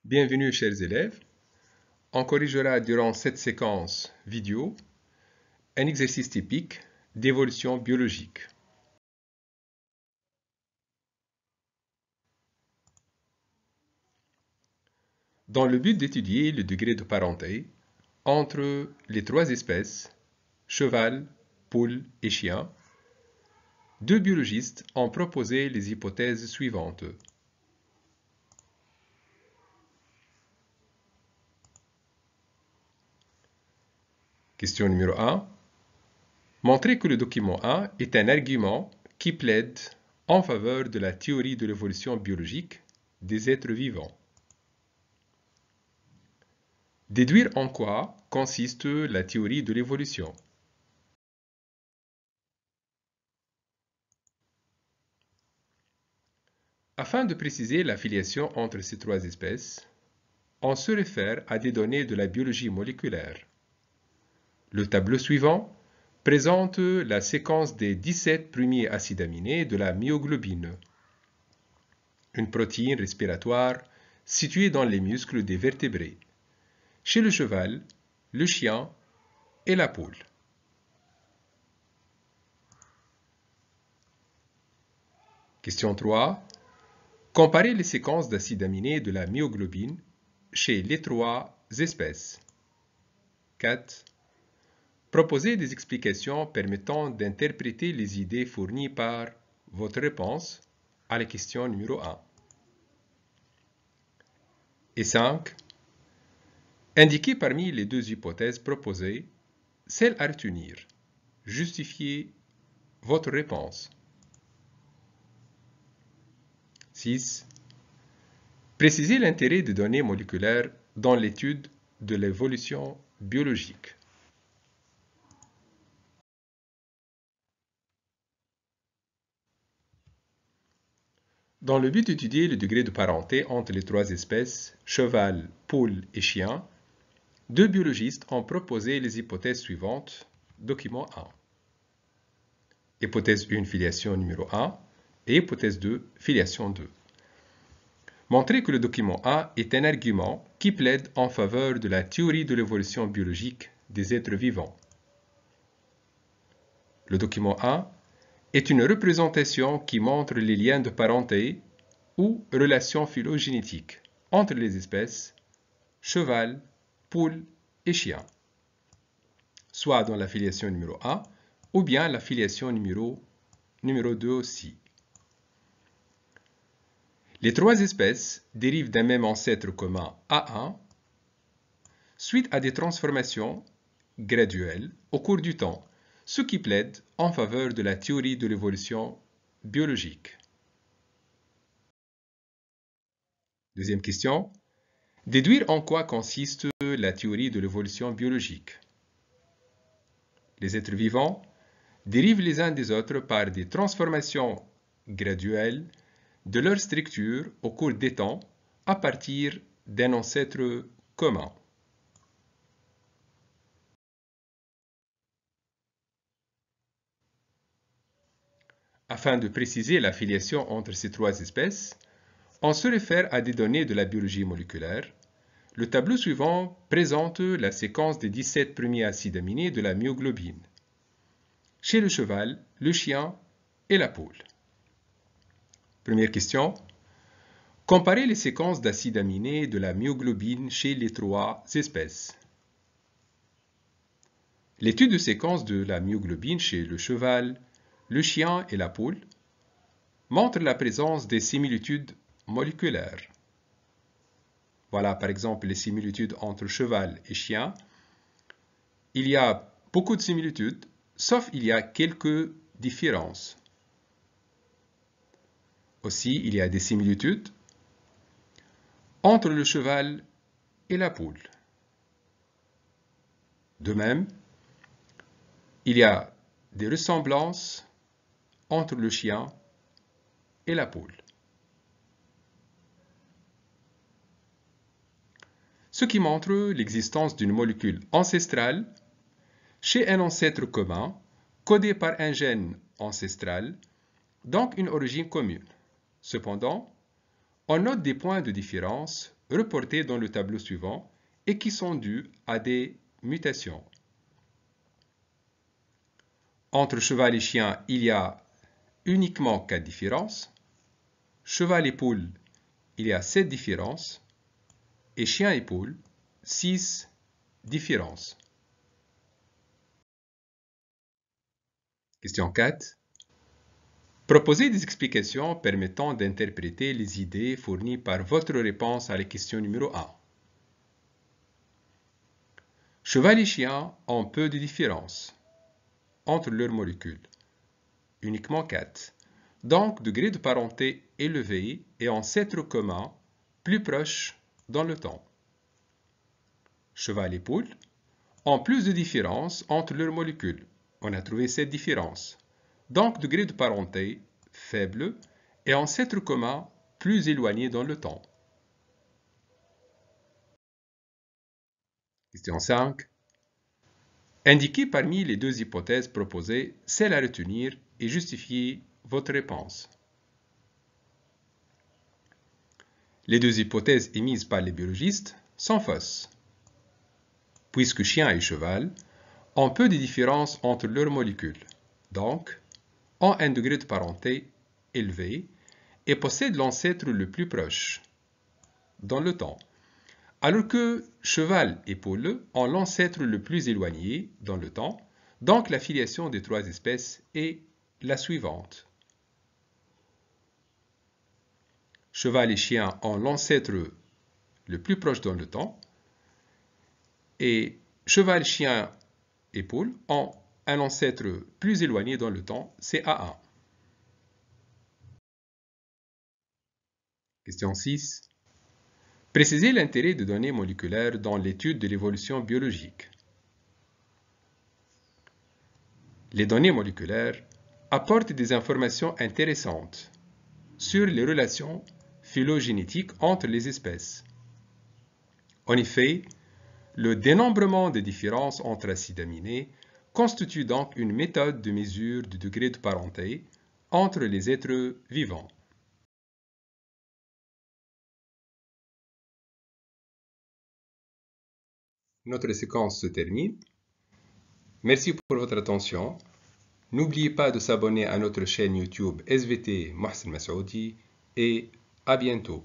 Bienvenue chers élèves. On corrigera durant cette séquence vidéo un exercice typique d'évolution biologique. Dans le but d'étudier le degré de parenté entre les trois espèces, cheval, poule et chien, deux biologistes ont proposé les hypothèses suivantes. Question numéro 1. Montrez que le document 1 est un argument qui plaide en faveur de la théorie de l'évolution biologique des êtres vivants. Déduire en quoi consiste la théorie de l'évolution. Afin de préciser la filiation entre ces trois espèces, on se réfère à des données de la biologie moléculaire. Le tableau suivant présente la séquence des 17 premiers acides aminés de la myoglobine, une protéine respiratoire située dans les muscles des vertébrés, chez le cheval, le chien et la poule. Question 3. Comparez les séquences d'acides aminés de la myoglobine chez les trois espèces. 4. Proposez des explications permettant d'interpréter les idées fournies par votre réponse à la question numéro 1. Et 5. Indiquez parmi les deux hypothèses proposées celle à retenir. Justifiez votre réponse. 6. Précisez l'intérêt des données moléculaires dans l'étude de l'évolution biologique. Dans le but d'étudier le degré de parenté entre les trois espèces, cheval, poule et chien, deux biologistes ont proposé les hypothèses suivantes. Document 1. Hypothèse 1, filiation numéro 1, et hypothèse 2, filiation 2. Montrez que le document 1 est un argument qui plaide en faveur de la théorie de l'évolution biologique des êtres vivants. Le document 1 est une représentation qui montre les liens de parenté ou relations phylogénétiques entre les espèces cheval, poule et chien, soit dans la filiation numéro 1 ou bien la filiation numéro 2 aussi. Les trois espèces dérivent d'un même ancêtre commun A1 suite à des transformations graduelles au cours du temps, ce qui plaide en faveur de la théorie de l'évolution biologique. Deuxième question. Déduire en quoi consiste la théorie de l'évolution biologique. Les êtres vivants dérivent les uns des autres par des transformations graduelles de leur structure au cours des temps à partir d'un ancêtre commun. Afin de préciser la filiation entre ces trois espèces, on se réfère à des données de la biologie moléculaire. Le tableau suivant présente la séquence des 17 premiers acides aminés de la myoglobine, chez le cheval, le chien et la poule. Première question. Comparez les séquences d'acides aminés de la myoglobine chez les trois espèces. L'étude de séquences de la myoglobine chez le cheval, le chien et la poule montre la présence des similitudes moléculaires. Voilà par exemple les similitudes entre cheval et chien. Il y a beaucoup de similitudes, sauf il y a quelques différences. Aussi, il y a des similitudes entre le cheval et la poule. De même, il y a des ressemblances entre le chien et la poule. Ce qui montre l'existence d'une molécule ancestrale chez un ancêtre commun, codé par un gène ancestral, donc une origine commune. Cependant, on note des points de différence reportés dans le tableau suivant et qui sont dus à des mutations. Entre cheval et chien, il y a uniquement 4 différences. Cheval et poule, il y a 7 différences. Et chien et poule, 6 différences. Question 4. Proposez des explications permettant d'interpréter les idées fournies par votre réponse à la question numéro 1. Cheval et chien ont peu de différences entre leurs molécules, uniquement 4. Donc, degré de parenté élevé et ancêtre commun plus proche dans le temps. Cheval et poule ont plus de différences entre leurs molécules. On a trouvé 7 différences. Donc, degré de parenté faible et ancêtre commun plus éloigné dans le temps. Question 5. Indiquez parmi les deux hypothèses proposées celle à retenir et justifiez votre réponse. Les deux hypothèses émises par les biologistes sont fausses, puisque chien et cheval ont peu de différences entre leurs molécules, donc ont un degré de parenté élevé et possèdent l'ancêtre le plus proche dans le temps, alors que cheval et poule ont l'ancêtre le plus éloigné dans le temps, donc la filiation des trois espèces est la suivante. Cheval et chien ont l'ancêtre le plus proche dans le temps, et cheval, chien et poule ont un ancêtre plus éloigné dans le temps, c'est A1. Question 6. Précisez l'intérêt de données moléculaires dans l'étude de l'évolution biologique. Les données moléculaires apportent des informations intéressantes sur les relations phylogénétiques entre les espèces. En effet, le dénombrement des différences entre acides aminés constitue donc une méthode de mesure du degré de parenté entre les êtres vivants. Notre séquence se termine. Merci pour votre attention. N'oubliez pas de s'abonner à notre chaîne YouTube SVT Mohsen Masoudi et à bientôt.